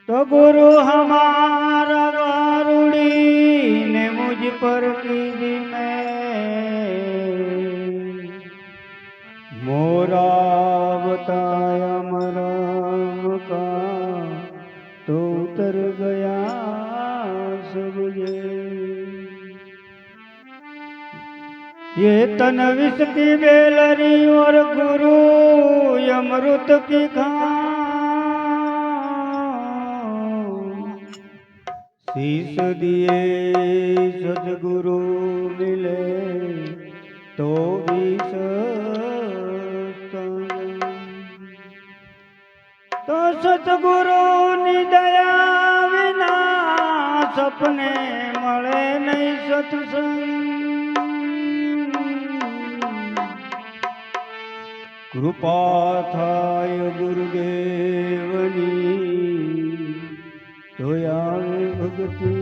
तो गुरु हमारा गारुड़ी ने मुझ पर कीजी मैं मोरा बताया मराम का तो उतर गया सब ये तन विष की बेलरी और गुरु अमृत की खां शीश दिए सदगुरु मिले तो भी तो सतगुरु नि दया विना सपने मळे नहीं सत्संग कृपा थाय गुरुदेवनी तो आवे भक्ति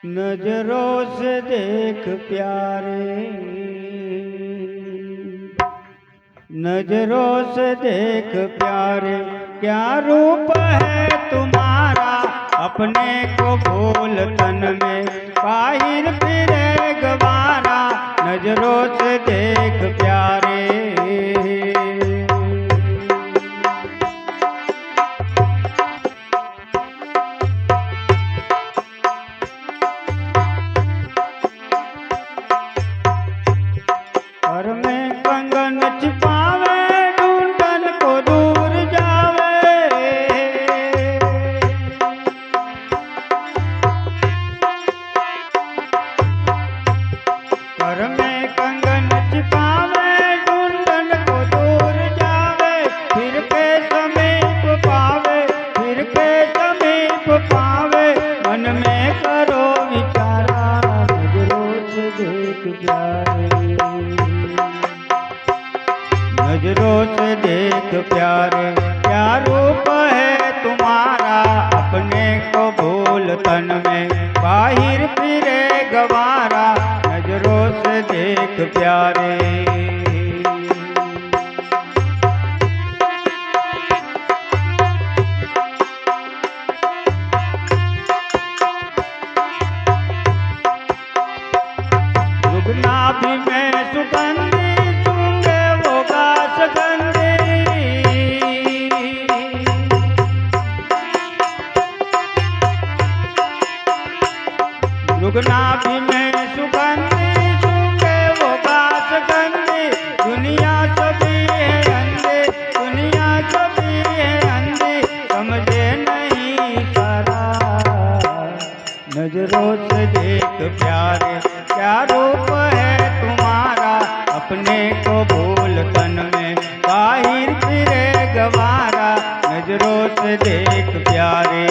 नजरों से देख प्यारे नजरों से देख प्यारे क्या रूप है तुम्हारा अपने को भूल तन में बाहिर फिरे गवारा नजरों से देख प्यारे और में कंगन छिपावे ढूंढन को दूर जावे और में कंगन छिपावे ढूंढन को दूर जावे फिर के समीप पावे फिर के समीप पावे मन में करो विचारा नजरों से देख प्यारे नजरों से देख प्यारे क्या रूप है तुम्हारा अपने को भूल तन में बाहिर फिरे गवारा नजरों से देख प्यारे रुगनाभि में सुगंधी रुगनाभि में सुगंधी सूंघे वो घास गंदी दुनिया सभी है अंधे दुनिया सभी है अंधे समझे नहीं सारा नजरों से देख प्यारे क्या रूप है तुम्हारा अपने को भूल तन में बाहिर फिरे गवारा नजरों से देख प्यारे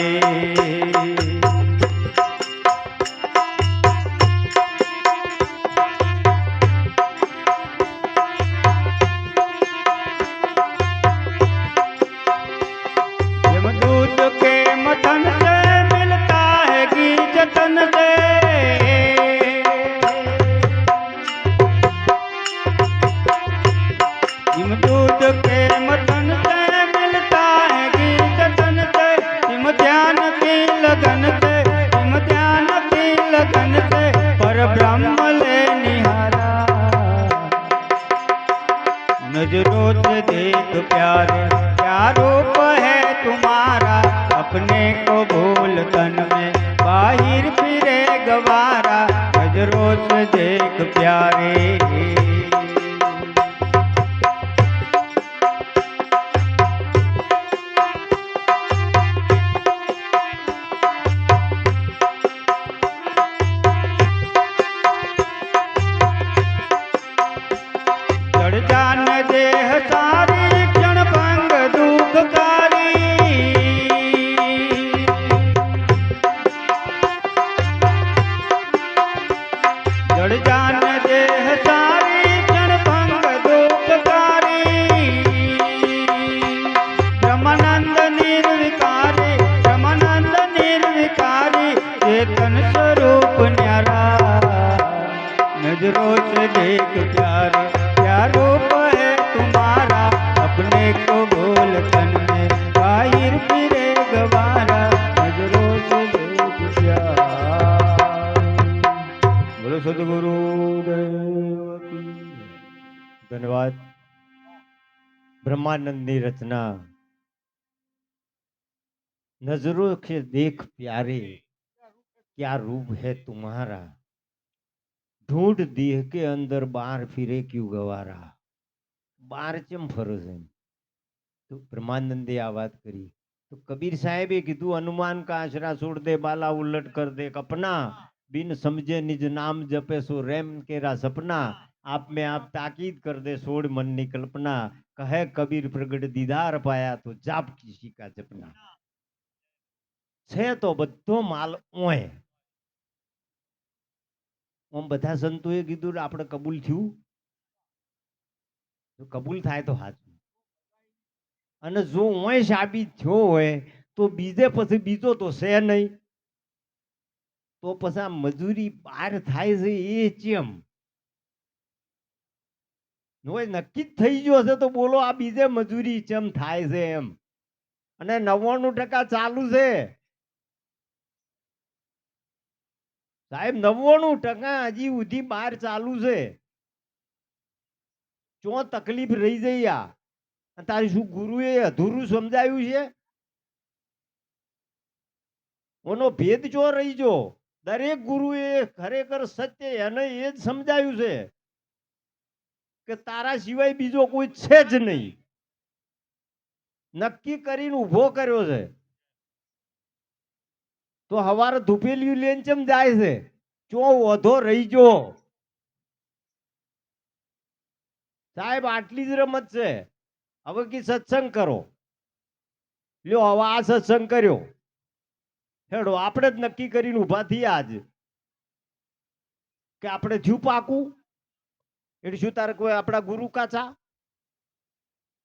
यमदूत के मथन से मिलता है घी जतन से यमदूत के मथन से मिलता है घी जतन से तुम ध्यान की लगन से तुम ध्यान की लगन से पर ब्रह्म ले निहारा नजरों से देख प्यारे क्या रूप है तुम्हारा अपने को भूल तन में बाहिर फिरे गवारा नजरों से देख प्यारे चढ़ जान देह सारी क्षण भंग दुखकारी चढ़ जान देह सारी परमानंदी रचना। नजरों के देख प्यारे, क्या रूप है तुम्हारा, ढूंढ देह के अंदर बार फिरे क्यों गवारा। બાર ચમ ફરો છે એમ. તો બ્રહ્માનંદે આ વાત કરી. તો કબીર સાહેબે કીધું હનુમાન કા આશરા છોડ દે, બાલા ઉલટ કર દે કપના, बिन समझे निज नाम जपे सो रैम केरा सपना, आप में आप ताकीद कर दे छोड़ मन ની કલ્પના, કહે કબીર પ્રગટ દીદાર પાયા તો જાપ કિસી કા જપના. છે તો બધો માલ ઓય. ઓમ બધા સંતોએ કીધું આપણે કબૂલ થયું, જો કબૂલ થાય તો સાચું. અને જો ઓય સાબિત થયો હોય તો બીજે પછી બીજો તો છે નહીં. તો પછી આ મજૂરી બહાર થાય છે એ ચેમ હોય? નક્કી જ થઈ ગયો છે તો બોલો આ બીજે મજૂરી ચેમ થાય છે એમ. અને 99% ચાલુ છે સાહેબ, 99% હજી સુધી બહાર ચાલુ છે. ચો તકલીફ રહી જઈ આ તારી શું ગુરુએ અધૂરું સમજાયું છે? ઓનો ભેદ ચો રહી જો. દરેક ગુરુએ ખરેખર સત્ય એને એ જ સમજાયું છે કે તારા સિવાય બીજો કોઈ છે જ નહીં. નક્કી કરીને ઉભો કર્યો છે. તો હવારે ધૂપેલિયું લઈને ચમ જાય છે? ચો વધો રહી જો સાહેબ. આટલી જ રમત છે. હવે કે સત્સંગ કરો, લ્યો હવે આ સત્સંગ કર્યો, હેડો આપણે જ નક્કી કરીને ઉભા થયા જ કે આપણે થયું પાકું. એટલે શું તારે કોઈ આપણા ગુરુ કાચા?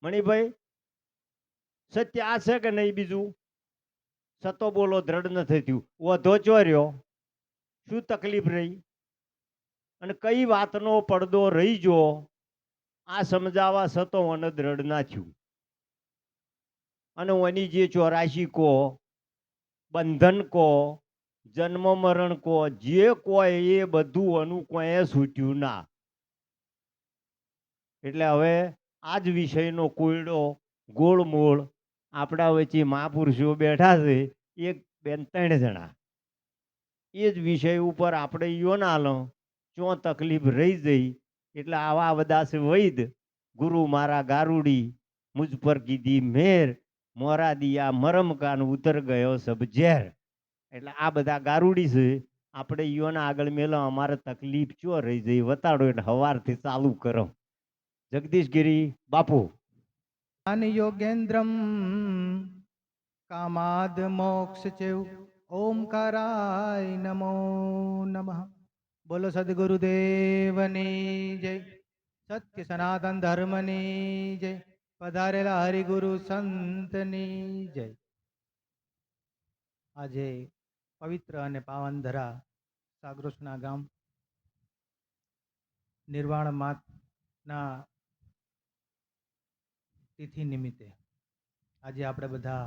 મણિભાઈ સત્ય આ છે કે નહીં? બીજું સતો બોલો, દ્રઢ નથી થયું. વધો ચોર્યો, શું તકલીફ રહી? અને કઈ વાતનો પડદો રહી જો આ સમજાવવા સતો અને દ્રઢ ના થયું. અને ઓની જે 84 કો બંધન કો જન્મ મરણ કો જે કોઈ એ બધું અનુ કોઈ છૂટ્યું ના. એટલે હવે આ જ વિષયનો કોયડો ગોળમોળ આપણા વચ્ચે મહાપુરુષો બેઠા છે, એક બેન 3 જણા. એ જ વિષય ઉપર આપણે યોના લો ચો તકલીફ રહી જઈ. એટલે આવા બધા છે વૈદ ગુરુ મારા ગારુડી, મુझ પર કીધી મેર, મોરા દિયા મરમ કાન ઉતર ગયો સબ ઝેર. એટલે આ બધા ગારુડી છે. આપણે યોના આગળ મેલો અમારે તકલીફ ચો રહી જઈ વતાડો એટલે હવારથી ચાલુ કરો. જગદીશગીરી બાપુ. યોગેન્દ્રમ કામાદ મોક્ષ ચેવ ઓમકારાય નમો નમઃ. બોલો સદગુરુદેવની જય. સત્ય સનાતન ધર્મની જય. પધારેલા હરિગુરુ સંતની જય. આજે પવિત્ર અને પાવનધરા સાગરોસના ગામ નિર્વાણ માતના તિથિ નિમિત્તે આજે આપણે બધા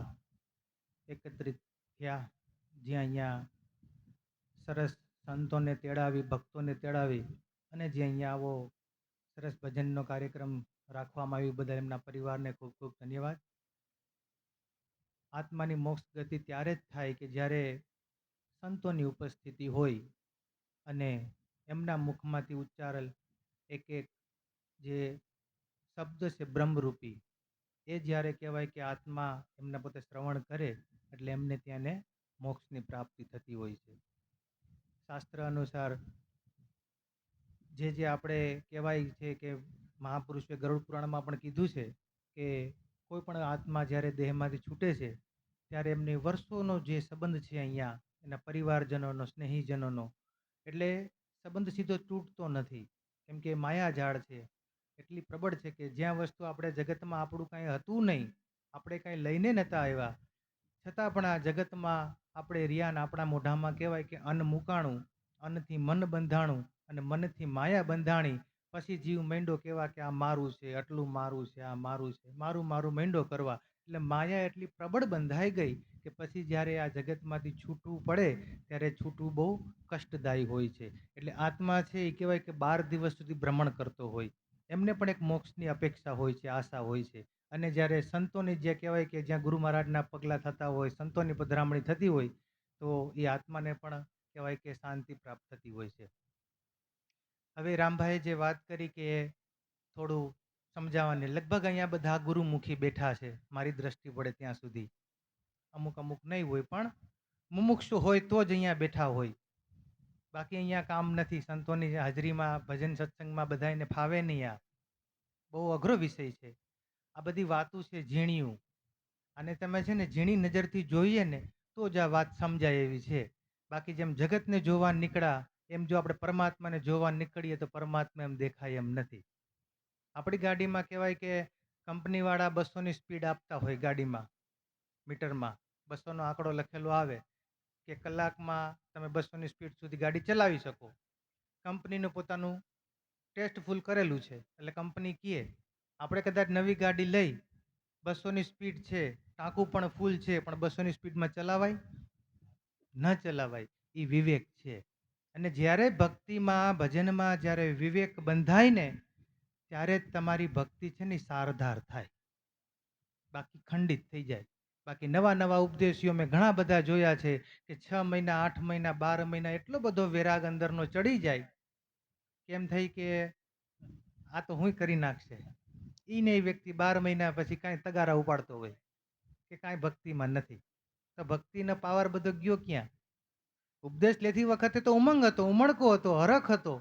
એકત્રિત થયા, જ્યાં અહીંયા સરસ સંતોને તેડાવી, ભક્તોને તેડાવી અને જે અહીંયા આવો સરસ ભજનનો કાર્યક્રમ રાખવામાં આવ્યો, બધા એમના પરિવારને ખૂબ ખૂબ ધન્યવાદ. આત્માની મોક્ષ ગતિ ત્યારે જ થાય કે જ્યારે સંતોની ઉપસ્થિતિ હોય અને એમના મુખમાંથી ઉચ્ચારેલ એક એક જે શબ્દ છે બ્રહ્મરૂપી, એ જ્યારે કહેવાય કે આત્મા એમને પોતે શ્રવણ કરે એટલે એમને ત્યાંને મોક્ષની પ્રાપ્તિ થતી હોય છે. શાસ્ત્ર અનુસાર જે આપણે કહેવાય છે કે મહાપુરુષોએ ગરુડ પુરાણમાં પણ કીધું છે કે કોઈ પણ આત્મા જ્યારે દેહમાંથી છૂટે છે ત્યારે એમની વર્ષોનો જે સંબંધ છે અહીંયા એના પરિવારજનોનો, સ્નેહીજનોનો, એટલે સંબંધ સીધો તૂટતો નથી. કેમ કે માયાજાળ છે એટલી પ્રબળ છે કે જ્યાં વસ્તુ આપણે જગતમાં આપણું કાંઈ હતું નહીં, આપણે કાંઈ લઈને નહોતા આવ્યા, છતાં પણ આ જગતમાં આપણે રિયાન આપણા મોઢામાં કહેવાય કે અન્ન મૂકાણું, અન્નથી મન બંધાણું અને મનથી માયા બંધાણી. પછી જીવ માંડ્યો કહેવા કે આ મારું છે, આટલું મારું છે, આ મારું છે, મારું મારું માંડ્યો કરવા. એટલે માયા એટલી પ્રબળ બંધાઈ ગઈ કે પછી જ્યારે આ જગતમાંથી છૂટવું પડે ત્યારે છૂટવું બહુ કષ્ટદાયી હોય છે. એટલે આત્મા છે એ કહેવાય કે 12 દિવસ સુધી ભ્રમણ કરતો હોય, એમને પણ એક મોક્ષની અપેક્ષા હોય છે, આશા હોય છે. અને જ્યારે સંતોની જે કહેવાય કે જ્યાં ગુરુ મહારાજના પગલાં થતા હોય, સંતોની પધરામણી થતી હોય, તો એ આત્માને પણ કહેવાય કે શાંતિ પ્રાપ્ત થતી હોય છે. હવે રામભાઈએ જે વાત કરી કે થોડું સમજાવવાની, લગભગ અહીંયા બધા ગુરુમુખી બેઠા છે મારી દ્રષ્ટિ પડે ત્યાં સુધી. અમુક અમુક નહીં હોય, પણ મુમુક્ષુ હોય તો જ અહીંયા બેઠા હોય. બાકી અહીંયા કામ નથી. સંતોની હાજરીમાં ભજન સત્સંગમાં બધાને ફાવે નહીં. આ બહુ અઘરો વિષય છે. આ બધી વાતો છે ઝીણિયું, અને તમે છે ને ઝીણી નજરથી જોઈએ ને તો જ આ વાત સમજાય એવી છે. બાકી જેમ જગતને જોવા નીકળ્યા એમ જો આપણે પરમાત્માને જોવા નીકળીએ તો પરમાત્મા એમ દેખાય એમ નથી. આપણી ગાડીમાં કહેવાય કે કંપનીવાળા 200ની સ્પીડ આપતા હોય, ગાડીમાં મીટરમાં 200નો આંકડો લખેલો આવે કે કલાકમાં તમે 200ની સ્પીડ સુધી ગાડી ચલાવી શકો. કંપનીનું પોતાનું ટેસ્ટ ફૂલ કરેલું છે, એટલે કંપની કહે આપણે કદાચ નવી ગાડી લઈ 200ની સ્પીડ છે, ટાંકું પણ ફૂલ છે, પણ 200ની સ્પીડમાં ચલાવાય ન ચલાવાય. એ વિવેક છે. અને જ્યારે ભક્તિમાં ભજનમાં જ્યારે વિવેક બંધાય ને ત્યારે જ તમારી ભક્તિ છે ને સારધાર થાય, બાકી ખંડિત થઈ જાય. બાકી નવા નવા ઉપદેશીઓ મેં ઘણા બધા જોયા છે કે 6 મહિના 8 મહિના 12 મહિના એટલો બધો વેરાગ અંદરનો ચડી જાય, કેમ થઈ કે આ તો હું કરી નાખશે. એ નહીં, વ્યક્તિ 12 મહિના પછી કાંઈ તગારા ઉપાડતો હોય કે કાંઈ ભક્તિમાં નથી. તો ભક્તિનો પાવર બધો ગયો ક્યાં? ઉપદેશ લેતી વખતે તો ઉમંગ હતો, ઉમળકો હતો, હરખ હતો.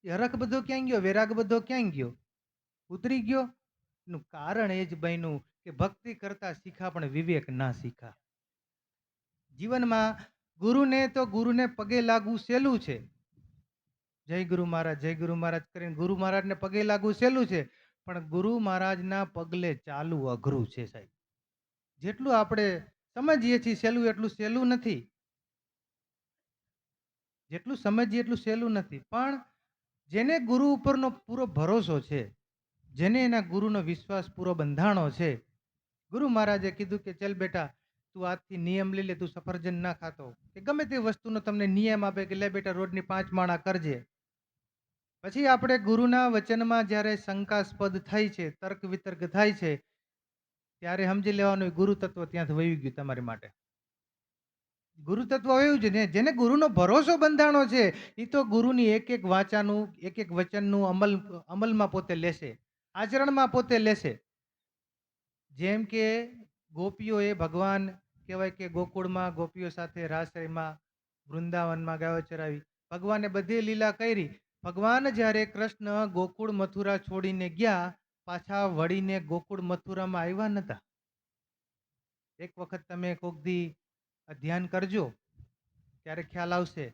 એ હરખ બધો ક્યાં ગયો? વેરાગ બધો ક્યાં ગયો? ઉતરી ગયો. એનું કારણ એ જ બન્યું કે ભક્તિ કરતા શીખા પણ વિવેક ના શીખા. જીવનમાં ગુરુને પગે લાગવું સહેલું છે. જય ગુરુ મહારાજ, જય ગુરુ મહારાજ કરીને ગુરુ મહારાજને પગે લાગવું સહેલું છે, પણ ગુરુ મહારાજના પગલે ચાલવું અઘરું છે સાહેબ. જેટલું આપણે સમજીએ છીએ સહેલું, એટલું સહેલું નથી. જેટલું સમજીએ એટલું સહેલું નથી. પણ જેને ગુરુ ઉપરનો પૂરો ભરોસો છે, જેને એના ગુરુનો વિશ્વાસ પૂરો બંધાણો છે, ગુરુ મહારાજે કીધું કે ચલ બેટા, તું આજથી નિયમ લઈ લે, તું સફરજન ના ખાતો, કે ગમે તે વસ્તુનો તમને નિયમ આપે કે લે બેટા રોજની 5 માળા કરજે. પછી આપણે ગુરુના વચનમાં જ્યારે શંકાસ્પદ થાય છે, તર્ક વિતર્ક થાય છે, ત્યારે સમજી લેવાનું ગુરુ તત્વ ત્યાંથી વહી ગયું તમારી માટે. ગુરુ તત્વ એવું છે ને, જેને ગુરુનો ભરોસો બંધાણો છે એ તો ગુરુની એક એક વાચાનું એક એક વચનનું અમલમાં પોતે લેશે, આચરણમાં પોતે લેશે. જેમ કે ગોપીઓએ ભગવાન કહેવાય કે ગોકુળમાં ગોપીઓ સાથે રાસરીમાં વૃંદાવનમાં ગાયો ચરાવી, ભગવાને બધી લીલા કરી. ભગવાન જ્યારે કૃષ્ણ ગોકુળ મથુરા છોડીને ગયા, પાછા વળીને ગોકુળ મથુરામાં આવ્યા નતા. એક વખત તમે કોક દી ધ્યાન કરજો, ત્યારે ખ્યાલ આવશે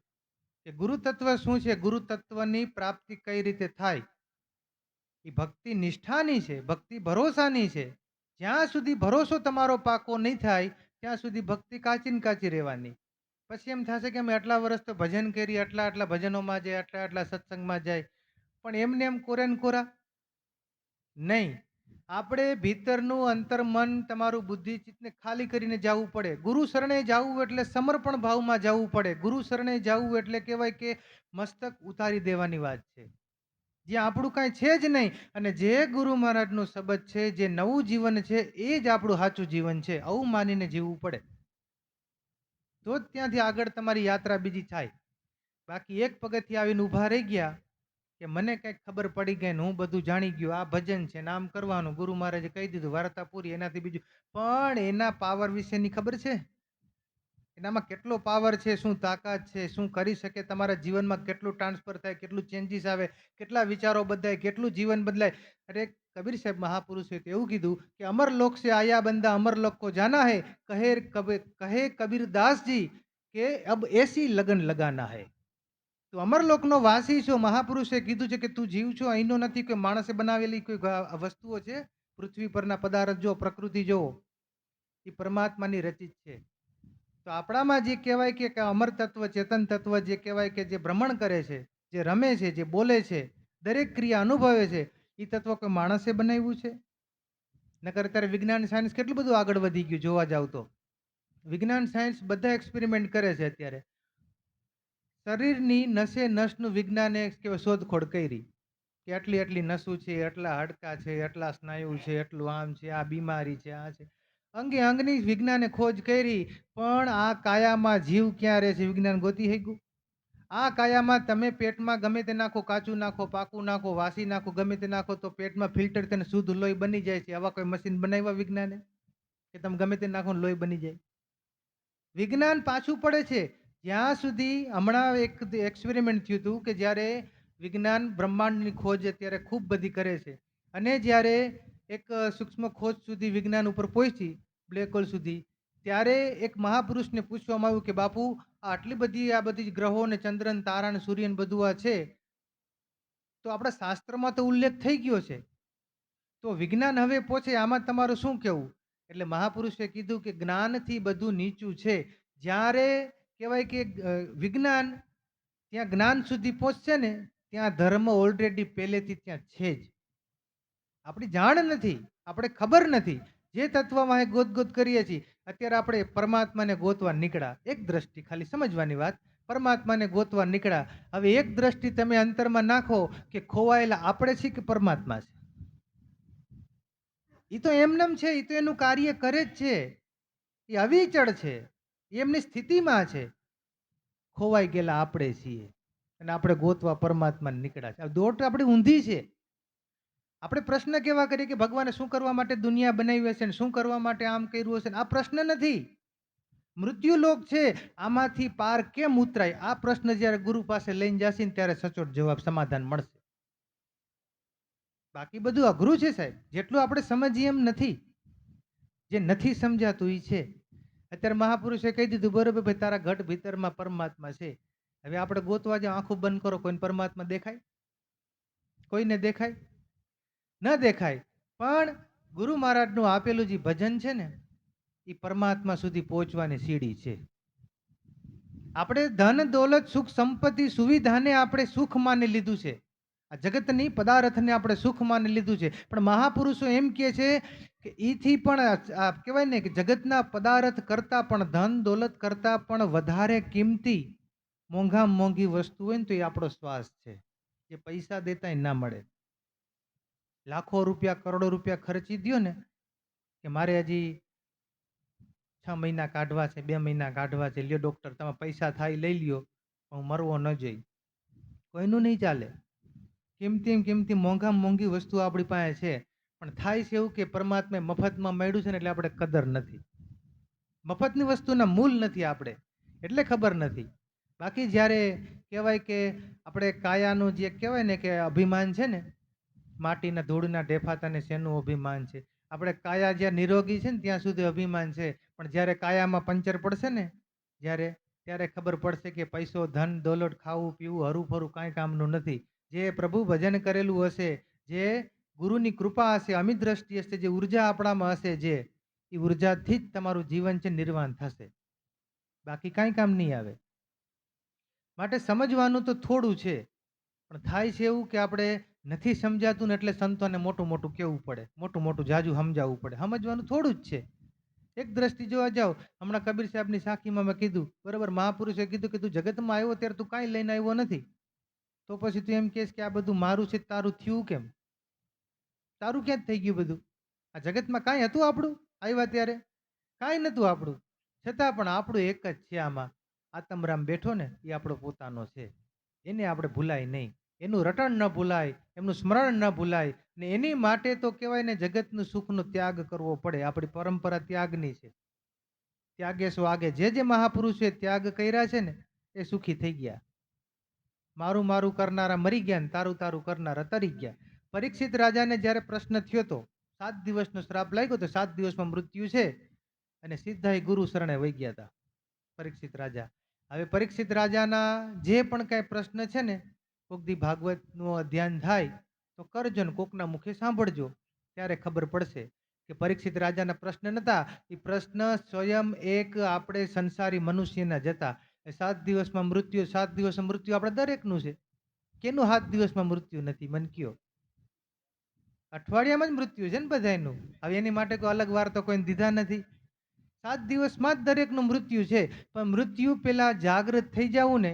કે ગુરુ તત્વ શું છે, ગુરુ તત્વની પ્રાપ્તિ કઈ રીતે થાય. એ ભક્તિ નિષ્ઠાની છે, ભક્તિ ભરોસાની છે. જ્યાં સુધી ભરોસો તમારો પાકો નહીં થાય ત્યાં સુધી ભક્તિ કાચી ને કાચી રહેવાની. પછી એમ થશે કે અમે આટલા વર્ષ તો ભજન કરી, આટલા ભજનોમાં જાય, આટલા સત્સંગમાં જાય, પણ એમને એમ કોરે ને કોરા નહીં. આપણે ભીતરનું અંતર્મન તમારું બુદ્ધિ ચિત્તને ખાલી કરીને જવું પડે. ગુરુ શરણે જવું એટલે સમર્પણ ભાવમાં જવું પડે. ગુરુ શરણે જવું એટલે કહેવાય કે મસ્તક ઉતારી દેવાની વાત છે. જ્યાં આપણું કાંઈ છે જ નહીં, અને જે ગુરુ મહારાજનું શબ્દ છે, જે નવું જીવન છે, એ જ આપણું સાચું જીવન છે, આવું માનીને જીવવું પડે. તો જ ત્યાંથી આગળ તમારી યાત્રા બીજી થાય. બાકી એક પગથિયે આવીને ઊભા રહી ગયા કે મને કંઈક ખબર પડી ગઈ ને હું બધું જાણી ગયો, આ ભજન છે ને આમ કરવાનું, ગુરુ મહારાજે કહી દીધું, વાર્તા પૂરી, એનાથી બીજું. પણ એના પાવર વિશેની ખબર છે? એનામાં કેટલો પાવર છે, શું તાકાત છે, શું કરી શકે, તમારા જીવનમાં કેટલું ટ્રાન્સફર થાય, કેટલું ચેન્જીસ આવે, કેટલા વિચારો બદલાય, કેટલું જીવન બદલાય. અરે કબીર સાહેબ મહાપુરુષે તો એવું કીધું કે અમરલોક સે આયા બંદા અમરલોક કો જાના હૈ, કહે કબીરદાસજી કે અબ એસી લગન લગાના હૈ. તો અમરલોકનો વાસી છો. મહાપુરુષે કીધું છે કે તું જીવ છો, અહીંનો નથી, કોઈ માણસે બનાવેલી કોઈ વસ્તુઓ છે. પૃથ્વી પરના પદાર્થ જો, પ્રકૃતિ જો, એ પરમાત્માની રચિત છે. તો આપણામાં જે કહેવાય કે અમર તત્વ, ચેતન તત્વ જે કહેવાય કે જે ભ્રમણ કરે છે, જે રમે છે, જે બોલે છે, દરેક ક્રિયા અનુભવે છે, એ તત્વ કોઈ માણસે બનાવ્યું છે? નકર અત્યારે વિજ્ઞાન સાયન્સ કેટલું બધું આગળ વધી ગયું જોવા જાવ તો. વિજ્ઞાન સાયન્સ બધા એક્સપેરિમેન્ટ કરે છે અત્યારે. શરીરની નસે નસનું વિજ્ઞાને શોધખોળ કરી કે આટલી આટલી નસું છે, આટલા હાડકા છે, આટલા સ્નાયુ છે, એટલું આમ છે, આ બીમારી છે, આ છે. અંગે અંગની વિજ્ઞાને ખોજ કરી, પણ આ કાયામાં જીવ ક્યાં રહે છે વિજ્ઞાન ગોતી શક્યું? આ કાયામાં તમે પેટમાં ગમે તે નાખો, કાચું નાખો, પાકું નાખો, વાસી નાખો, ગમે તે નાખો તો પેટમાં ફિલ્ટર થઈને શુદ્ધ લોહી બની જાય છે. આવા કોઈ મશીન બનાવ્યા વિજ્ઞાને કે તમે ગમે તે નાખો ને લોહી બની જાય? વિજ્ઞાન પાછું પડે છે. જ્યાં સુધી હમણાં એક એક્સપેરિમેન્ટ થયું હતું કે જ્યારે વિજ્ઞાન બ્રહ્માંડની ખોજ અત્યારે ખૂબ બધી કરે છે, અને જ્યારે એક સૂક્ષ્મ ખોજ સુધી વિજ્ઞાન ઉપર પહોંચી, બ્લેક હોલ સુધી, ત્યારે એક મહાપુરુષને પૂછવામાં આવ્યું કે બાપુ, આ બધી ગ્રહો ને ચંદ્ર ને તારા ને સૂર્ય ને બધું આ છે, તો આપણા શાસ્ત્રમાં તો ઉલ્લેખ થઈ ગયો છે, તો વિજ્ઞાન હવે પહોંચે, આમાં તમારું શું કહેવું? એટલે મહાપુરુષે કીધું કે જ્ઞાનથી બધું નીચું છે. જ્યારે કહેવાય કે વિજ્ઞાન ત્યાં જ્ઞાન સુધી પહોંચશે ને, ત્યાં ધર્મ ઓલરેડી પહેલેથી ત્યાં છે જ. આપણી જાણ નથી, આપણે ખબર નથી. જે તત્વમાં ગોત કરીએ છીએ, અત્યારે આપણે પરમાત્માને ગોતવા નીકળ્યા, એક દ્રષ્ટિ ખાલી સમજવાની વાત, પરમાત્માને ગોતવા નીકળ્યા. હવે એક દ્રષ્ટિ તમે અંતરમાં નાખો કે ખોવાયેલા આપણે છીએ કે પરમાત્મા છે? એ તો એમનેમ છે, એ તો એનું કાર્ય કરે જ છે, એ અવિચળ છે, એમની સ્થિતિમાં છે. ખોવાઈ ગયેલા આપણે છીએ અને આપણે ગોતવા પરમાત્માને નીકળ્યા છે. દોટ આપણી ઊંધી છે. આપણે પ્રશ્ન કેવા કરીએ કે ભગવાને શું કરવા માટે દુનિયા બનાવી હશે ને શું કરવા માટે આમ કર્યું હશે? આ પ્રશ્ન નથી. મૃત્યુલોક છે, આમાંથી પાર કેમ ઉતરાય? આ પ્રશ્ન જ્યારે ગુરુ પાસે લઈને જશે ને ત્યારે સચોટ જવાબ સમાધાન મળશે. બાકી બધું અઘરું છે સાહેબ, જેટલું આપણે સમજીએ એમ નથી. જે નથી સમજાતું એ છે. અત્યારે મહાપુરુષે કહી દીધું બરોબર ભાઈ, તારા ઘટ ભીતરમાં પરમાત્મા છે. હવે આપણે ગોતવા જાવ, આંખો બંધ કરો, કોઈને પરમાત્મા દેખાય? કોઈને દેખાય? ન દેખાય. પણ ગુરુ મહારાજનું આપેલું જે ભજન છે ને, એ પરમાત્મા સુધી પહોંચવાની સીડી છે. આપણે ધન દોલત સુખ સંપત્તિ સુવિધાને આપણે સુખ માની લીધું છે. આ જગતની પદાર્થને આપણે સુખ માની લીધું છે. પણ મહાપુરુષો એમ કહે છે કે એથી પણ કહેવાય ને કે જગતના પદાર્થ કરતા પણ, ધન દોલત કરતા પણ વધારે કિંમતી મોંઘામાં મોંઘી વસ્તુ હોય ને તો એ આપણો શ્વાસ છે. જે પૈસા દેતા ના મળે. લાખો રૂપિયા કરોડો રૂપિયા ખર્ચી દો ને કે મારે હજી 6 મહિના કાઢવા છે, 2 મહિના કાઢવા છે, લ્યો ડૉક્ટર તમે પૈસા થાય લઈ લ્યો, હું મરવો ન જોઈ, કોઈનું નહીં ચાલે. કિંમતી મોંઘામાં મોંઘી વસ્તુ આપણી પાસે છે, પણ થાય છે એવું કે પરમાત્માએ મફતમાં મળ્યું છે ને એટલે આપણે કદર નથી. મફતની વસ્તુના મૂલ નથી આપણે, એટલે ખબર નથી. બાકી જ્યારે કહેવાય કે આપણે કાયાનું જે કહેવાય ને કે અભિમાન છે ને, માટીના ધૂળના ઢેફાતાને શેનું અભિમાન છે? આપણે કાયા જ્યાં નિરોગી છે ને ત્યાં સુધી અભિમાન છે, પણ જ્યારે કાયામાં પંચર પડશે ને ત્યારે ખબર પડશે કે પૈસો ધન દોલત ખાવું પીવું હરું ફરું કાંઈ કામનું નથી. જે પ્રભુ ભજન કરેલું હશે, જે ગુરુની કૃપા હશે, અમિત દ્રષ્ટિ હશે, જે ઉર્જા આપણામાં હશે, જે એ ઉર્જાથી જ તમારું જીવન છે નિર્વાણ થશે, બાકી કાંઈ કામ નહીં આવે. માટે સમજવાનું તો થોડું છે, પણ થાય છે એવું કે આપણે નથી સમજાતું ને એટલે સંતોને મોટું મોટું કહેવું પડે, મોટું મોટું જાજુ સમજાવવું પડે. સમજવાનું થોડું જ છે. એક દ્રષ્ટિ જોવા જાઓ, હમણાં કબીર સાહેબની સાખીમાં મેં કીધું બરાબર, મહાપુરુષે કીધું કે તું જગતમાં આવ્યો ત્યારે તું કાંઈ લઈને આવ્યો નથી, તો પછી તું એમ કહેશ કે આ બધું મારું છે, તારું થયું કેમ? તારું ક્યાં થઈ ગયું બધું? આ જગતમાં કાંઈ હતું આપણું? આવ્યા ત્યારે કાંઈ નહોતું આપણું, છતાં પણ આપણું એક જ છે. આમાં આત્મરામ બેઠો ને એ આપણો પોતાનો છે, એને આપણે ભૂલાય નહીં, એનું રટણ ન ભૂલાય, એમનું સ્મરણ ન ભૂલાય. ને એની માટે તો કહેવાય ને જગતનું સુખનો ત્યાગ કરવો પડે. આપણી પરંપરા ત્યાગની છે. ત્યાગે સો આગે. જે મહાપુરુષે ત્યાગ કર્યા છે ને એ સુખી થઈ ગયા. મારું મારું કરનારા મરી ગયા ને તારું તારું કરનારા તરી ગયા. પરીક્ષિત રાજાને જ્યારે પ્રશ્ન થયો તો, 7 દિવસનો શ્રાપ લાગ્યો તો, 7 દિવસમાં મૃત્યુ છે, અને સીધા ગુરુ શરણે વહી ગયા હતા પરીક્ષિત રાજા. હવે પરીક્ષિત રાજાના જે પણ કાંઈ પ્રશ્ન છે ને, કોક દી ભાગવતનું ધ્યાન થાય તો કરજો ને કોકના મુખે સાંભળજો, ત્યારે ખબર પડશે કે પરીક્ષિત રાજાના પ્રશ્ન નહોતા, એ પ્રશ્ન સ્વયં એક આપણે સંસારી મનુષ્યના જ હતા. 7 દિવસમાં મૃત્યુ, 7 દિવસમાં મૃત્યુ આપણે દરેકનું છે. કેનું 7 દિવસમાં મૃત્યુ નથી? મન કયો. અઠવાડિયામાં જ મૃત્યુ છે ને બધાયનું. હવે એની માટે કોઈ અલગ વાર તો કોઈને દીધા નથી. 7 દિવસમાં જ દરેકનું મૃત્યુ છે. પણ મૃત્યુ પહેલા જાગૃત થઈ જવું ને,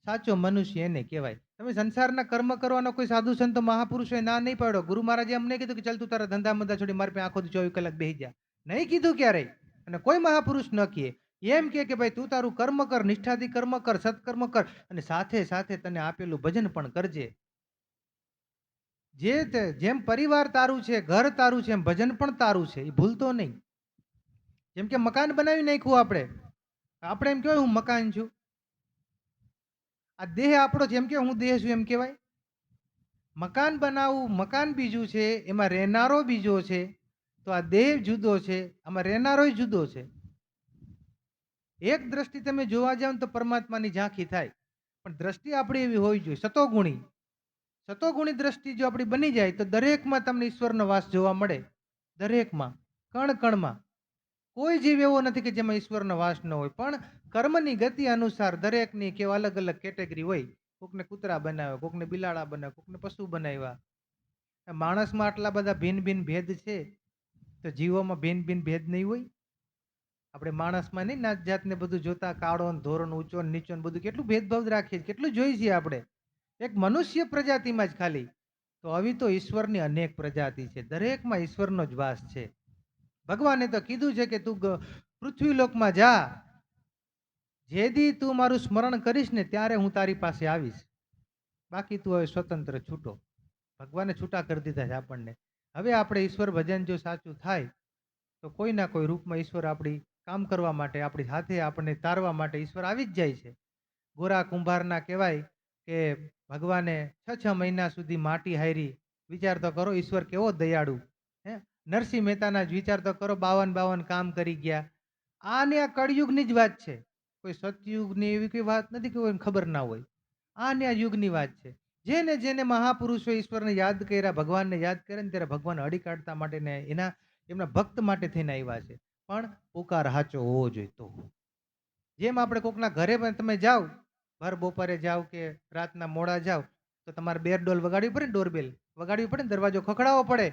સાચો મનુષ્ય એને કહેવાય. તમે સંસારના કર્મ કરવાનો કોઈ સાધુ સંતો મહાપુરુષોએ ના નહીં પાડ્યો. ગુરુ મહારાજે એમ નહીં કીધું કે ચાલ તું તારા ધંધા મંધા છોડી મારી પાસે આખો દી 24 કલાક બેસી જા. નહીં કીધું ક્યારેય. અને કોઈ મહાપુરુષ ન કહે. એમ કે ભાઈ તું તારું કર્મ કર, નિષ્ઠાથી કર્મ કર, સત્કર્મ કર, અને સાથે સાથે તને આપેલું ભજન પણ કરજે. જેમ પરિવાર તારું છે, ઘર તારું છે, એમ ભજન પણ તારું છે, એ ભૂલતો નહીં. જેમ કે મકાન બનાવી નાખ્યું આપણે એમ કહેવાય હું મકાન છું. આ દેહ આપણો, જેમ કે હું દેહ છું એમ કહેવાય. મકાન બનાવવું, મકાન બીજું છે, એમાં રહેનારો બીજો છે. તો આ દેહ જુદો છે, આમાં રહેનારોય જુદો છે. એક દ્રષ્ટિ તમે જોવા જાવ તો પરમાત્માની ઝાંખી થાય, પણ દ્રષ્ટિ આપણી એવી હોવી જોઈએ સતોગુણી દ્રષ્ટિ જો આપણી બની જાય તો દરેકમાં તમને ઈશ્વરનો વાસ જોવા મળે. દરેકમાં, કણ કણમાં. કોઈ જીવ એવો નથી કે જેમાં ઈશ્વરનો વાસ ન હોય. પણ કર્મની ગતિ અનુસાર દરેકની કેવા અલગ અલગ કેટેગરી હોય. કોકને કૂતરા બનાવ્યા, કોકને બિલાડા બનાવ્યા, કોકને પશુ બનાવ્યા. માણસમાં આટલા બધા ભિન્ન ભિન્ન ભેદ છે, તો જીવોમાં ભિન્ન ભિન્ન ભેદ નહીં હોય? આપણે માણસમાં નહીં નાત જાતને બધું જોતા, કાળો ને ધોરો ને ઊંચો ને નીચો ને બધું કેટલું ભેદભાવ રાખીએ છીએ, કેટલું જોઈએ છીએ આપણે એક મનુષ્ય પ્રજાતિમાં જ ખાલી. તો આવી તો ઈશ્વરની અનેક પ્રજાતિ છે, દરેકમાં ઈશ્વરનો જ વાસ છે. ભગવાને તો કીધું છે કે તું પૃથ્વીલોકમાં જા, જે દી તું મારું સ્મરણ કરીશ ને ત્યારે હું તારી પાસે આવીશ. બાકી તું હવે સ્વતંત્ર છૂટો. ભગવાને છૂટા કરી દીધા છે આપણને. હવે આપણે ઈશ્વર ભજન જો સાચું થાય તો કોઈ ના કોઈ રૂપમાં ઈશ્વર આપણી કામ કરવા માટે, આપણી સાથે આપણને તારવા માટે ઈશ્વર આવી જ જાય છે. ગોરા કુંભારના કહેવાય કે ભગવાને 6 મહિના સુધી માટી હારી. વિચાર તો કરો ઈશ્વર કેવો દયાળુ. હે, નરસિંહ મહેતાના જ વિચાર તો કરો, 52 કામ કરી ગયા. આને આ કળયુગની જ વાત છે, કોઈ સતયુગની એવી કોઈ વાત નથી કે કોઈને ખબર ના હોય. આને આ યુગની વાત છે. જેને જેને મહાપુરુષો ઈશ્વરને યાદ કર્યા, ભગવાનને યાદ કર્યા ને ત્યારે ભગવાન અડી કાઢતા માટે ને એમના ભક્ત માટે થઈને આવ્યા છે. પણ પુકાર હાચો હોવો જોઈએ. તો જેમ આપણે કોકના ઘરે પણ તમે જાઓ, ભર બપોરે જાઓ કે રાતના મોડા જાઓ, તો તમારે બેરડોલ વગાડવી પડે ને, ડોરબેલ વગાડવી પડે ને, દરવાજો ખખડાવવો પડે,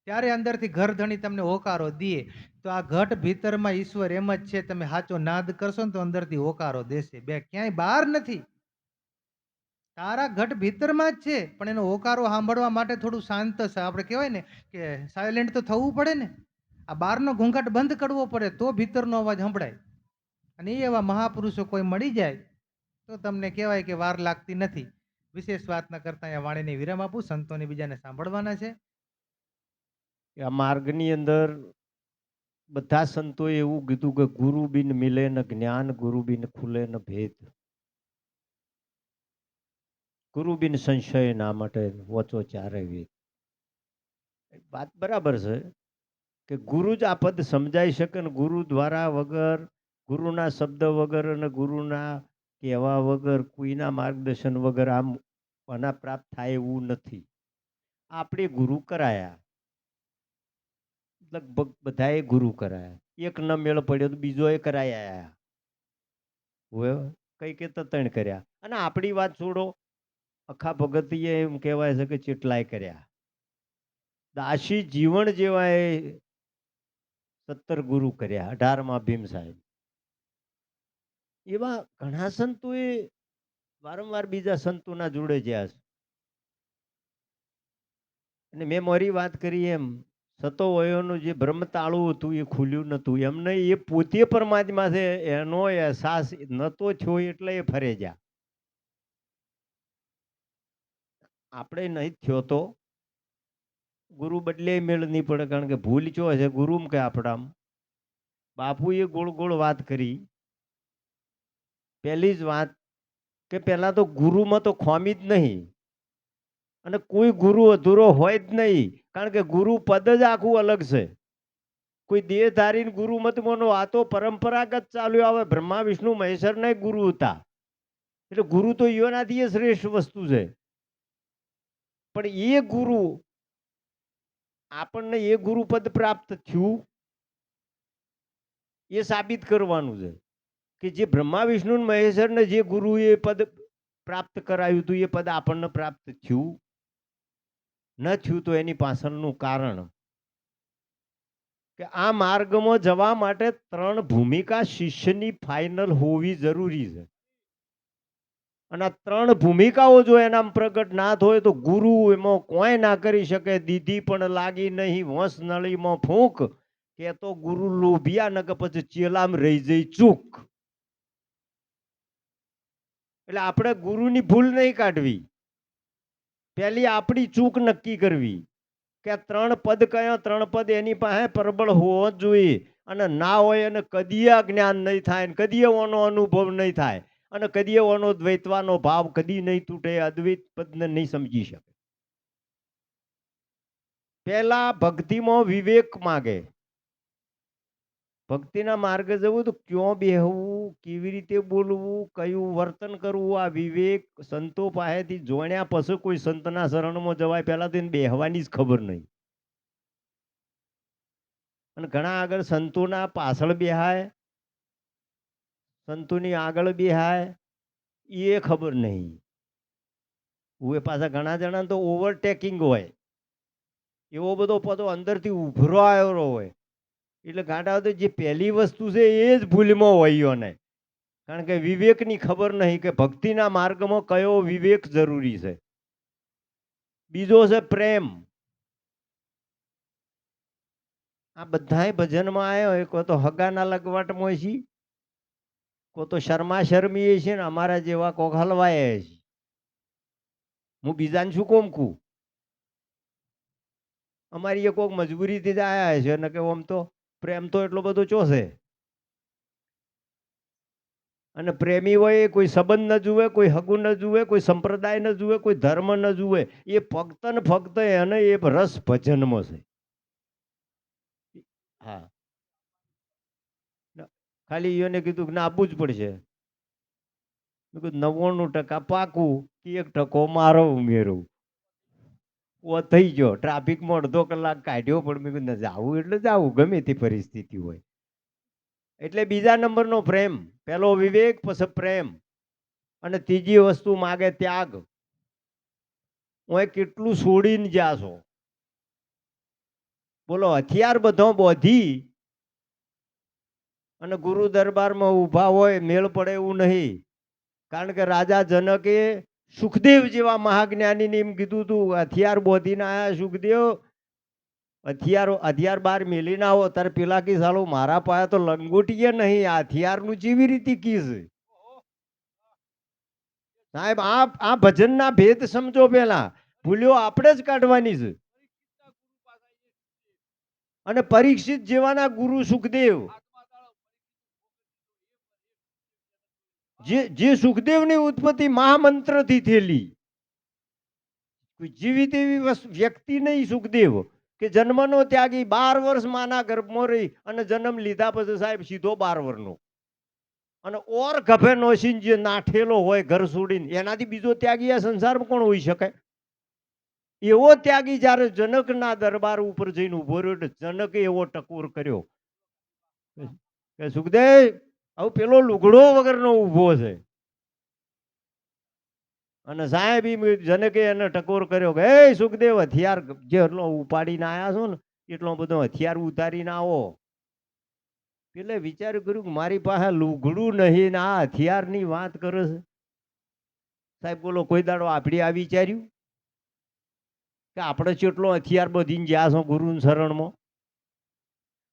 ત્યારે અંદરથી ઘર ધણી તમને હોકારો દે. તો આ ઘટ ભીતરમાં ઈશ્વર એમ જ છે, તમે સાચો નાદ કરશો ને તો અંદરથી હોકારો દેશે. બે ક્યાંય બહાર નથી, તારા ઘટ ભીતરમાં જ છે. પણ એનો હોકારો સાંભળવા માટે થોડું શાંત છે. આપણે કહેવાય ને કે સાયલેન્ટ તો થવું પડે ને. આ બહારનો ઘોંઘાટ બંધ કરવો પડે તો ભીતરનો અવાજ સંભળાય. અને એવા મહાપુરુષો કોઈ મળી જાય તો તમને કહેવાય કે વાર લાગતી નથી. વિશેષ વાત ન કરતા અહીંયા વાણીને વિરામ આપું. સંતોને બીજાને સાંભળવાના છે. આ માર્ગની અંદર બધા સંતોએ એવું કીધું કે ગુરુ બિન મિલે ન જ્ઞાન, ગુરુ બિન ખુલે ન ભેદ, ગુરુ બિન સંશય ના માટે વચો ચારે વેદ. વાત બરાબર છે કે ગુરુ જ આ પદ સમજાઈ શકે ને ગુરુ દ્વારા વગર, ગુરુના શબ્દ વગર અને ગુરુના કહેવા વગર, કોઈના માર્ગદર્શન વગર આમ આના પ્રાપ્ત થાય એવું નથી. આપણે ગુરુ કરાયા, લગભગ બધાએ ગુરુ કરાયા. એક ન મેળ પડ્યો તો બીજો એ કરાયા. કઈ કે 3 કર્યા. અને આપણી વાત છોડો, અખા ભગતીએ એમ કહેવાય છે કે ચેટલાય કર્યા. દાસી જીવન જેવા એ 17 ગુરુ કર્યા, 18માં ભીમ સાહેબ. એવા ઘણા સંતોએ વારંવાર બીજા સંતોના જોડે જ્યાં છે. અને મેં મારી વાત કરી એમ, સતો વયોનું જે બ્રહ્મતાળું હતું એ ખુલ્યું નહોતું. એમને એ પોતે પરમાત્મા છે એનો અહેસાસ નતો થયો એટલે એ ફરે જા. આપણે નહીં થયો તો ગુરુ બદલે મેળ નહીં પડે. કારણ કે ભૂલ ચો છે ગુરુમ કે આપણામ. બાપુએ ગોળ ગોળ વાત કરી. પહેલી જ વાત કે પહેલા તો ગુરુમાં તો ખોમી જ નહીં, અને કોઈ ગુરુ અધૂરો હોય જ નહીં. કારણ કે ગુરુ પદ જ આખું અલગ છે. કોઈ દેહ ધારીને ગુરુ મત માનો, આ તો પરંપરાગત ચાલ્યું આવે. બ્રહ્મા વિષ્ણુ મહેશ્વરના ગુરુ હતા, એટલે ગુરુ તો યોનાથી શ્રેષ્ઠ વસ્તુ છે. પણ એ ગુરુ આપણને એ ગુરુ પદ પ્રાપ્ત થયું એ સાબિત કરવાનું છે કે જે બ્રહ્મા વિષ્ણુ મહેશ્વરને જે ગુરુએ પદ પ્રાપ્ત કરાયું હતું એ પદ આપણને પ્રાપ્ત થયું ન થયું. તો એની પાછળનું કારણ કે આ માર્ગમાં જવા માટે 3 ભૂમિકા શિષ્યની ફાઇનલ હોવી જરૂરી છે. અને આ 3 ભૂમિકાઓ જો એનામાં પ્રગટ ના થાય તો ગુરુ એમાં કોઈ ના કરી શકે. દીધી પણ લાગી નહીં વંશ નળીમાં ફૂંક, કે તો ગુરુ લોભિયા ન કે પછી ચેલામ રહી જઈ ચૂક. એટલે આપણે ગુરુની ભૂલ નહીં કાઢવી, પહેલી આપણી ચૂક નક્કી કરવી કે 3 પદ કયા 3 પદ એની પાસે પ્રબળ હોવો જ જોઈએ. અને ના હોય અને કદીય જ્ઞાન નહીં થાય, અને કદીય ઓનો અનુભવ નહીં થાય, અને કદીય ઓનો દ્વૈતવાનો ભાવ કદી નહીં તૂટે, અદ્વૈત પદને નહીં સમજી શકે. પહેલા ભક્તિમાં વિવેક માગે. ભક્તિના માર્ગે જવું તો ક્યાં બેહવું, કેવી રીતે બોલવું, કયું વર્તન કરવું, આ વિવેક સંતો પાસેથી જોણ્યા પછી કોઈ સંતના શરણમાં જવાય. પહેલા તો એને બેહવાની જ ખબર નહીં. અને ઘણા આગળ સંતોના પાછળ બેહાય, સંતોની આગળ બેહાય, એ ખબર નહીં. એ પાછા ઘણા જણા તો ઓવરટેકિંગ હોય, એવો બધો પતો અંદરથી ઉભરો આવ્યો હોય. એટલે ગાંડા તો જે પહેલી વસ્તુ છે એ જ ભૂલમાં હોય ને, કારણ કે વિવેકની ખબર નહીં કે ભક્તિના માર્ગમાં કયો વિવેક જરૂરી છે. બીજો છે પ્રેમ. આ બધાય ભજનમાં આવ્યો હોય, કોઈ તો હગાના લગવાટમાં છે, કોઈ તો શર્મા શર્મી છે, ને અમારા જેવા કોક હલવાય છે. હું બીજાને શું કોમ કું, અમારી એ કોક મજબૂરીથી જ આયા છે, ને કે આમ તો પ્રેમ તો એટલો બધો ચોસે. અને પ્રેમી હોય એ કોઈ સંબંધ ન જુએ, કોઈ હગું ન જુએ, કોઈ સંપ્રદાય ન જુએ, કોઈ ધર્મ ન જુએ. એ ફક્ત ને ફક્ત એને એ રસ ભજનમાં છે. હા, ખાલી એને કીધું કે ના આપવું જ પડશે. મેં કીધું 99% પાકું કે 1% મારો ઉમેરું. ઓ થઈ ગયો, ટ્રાફિકમાં અડધો કલાક કાઢ્યો, પણ મેં કીધું જાવું એટલે જાવું, ગમે તે પરિસ્થિતિ હોય. એટલે બીજા નંબરનો પ્રેમ. પહેલો વિવેક, પછી પ્રેમ, અને ત્રીજી વસ્તુ માગે ત્યાગ. હું કેટલું છોડીને જાશો, બોલો. હથિયાર બધો બોધી અને ગુરુ દરબારમાં ઊભા હોય, મેળ પડે એવું નહીં. કારણ કે રાજા જનકે સુખદેવ જેવા મહાજ્ઞાનીને એમ કીધું તું, હથિયાર બોધીને આયા સુખદેવ, હથિયાર બાર મેલી ના આવો. તારે પેલા કી સાલું મારા પાસે તો લંગોટીએ નહીં, આ હથિયારનું જેવી રીતે કીસ. સાહેબ આ ભજનના ભેદ સમજો. પેલા ભૂલ્યો આપણે જ કાઢવાની છે. અને પરીક્ષિત જેવાના ગુરુ સુખદેવ, જે સુખદેવની ઉત્પત્તિ મહામંત્રથી થયેલી. કોઈ જીવિત એવી વ્યક્તિ નહીં સુખદેવ, કે જન્મનો ત્યાગી. 12 વર્ષ માના ગર્ભમાં રહી અને જન્મ લીધા પછી સાહેબ સીધો 12 વર્ષનો. અને ઓર ગભે નોશીન જે નાઠેલો હોય ઘર છોડીને, એનાથી બીજો ત્યાગી આ સંસારમાં કોણ હોઈ શકે? એવો ત્યાગી જયારે જનકના દરબાર ઉપર જઈને ઉભો રહ્યો, એટલે જનકે એવો ટકોર કર્યો કે સુખદેવ, હવે પેલો લુગડો વગરનો ઉભો છે. અને સાહેબ જનકે એને ટકોર કર્યો કે એ સુખદેવ, હથિયાર જેટલો ઉપાડીને આયા છો ને એટલો બધો હથિયાર ઉતારીને આવો. એટલે વિચાર કર્યું કે મારી પાસે લુગડું નહીં ને આ હથિયારની વાત કરે છે. સાહેબ બોલો, કોઈ દાડો આપડી આ વિચાર્યું કે આપણે કેટલો હથિયાર બધીને જ્યાં છો ગુરુ શરણમાં?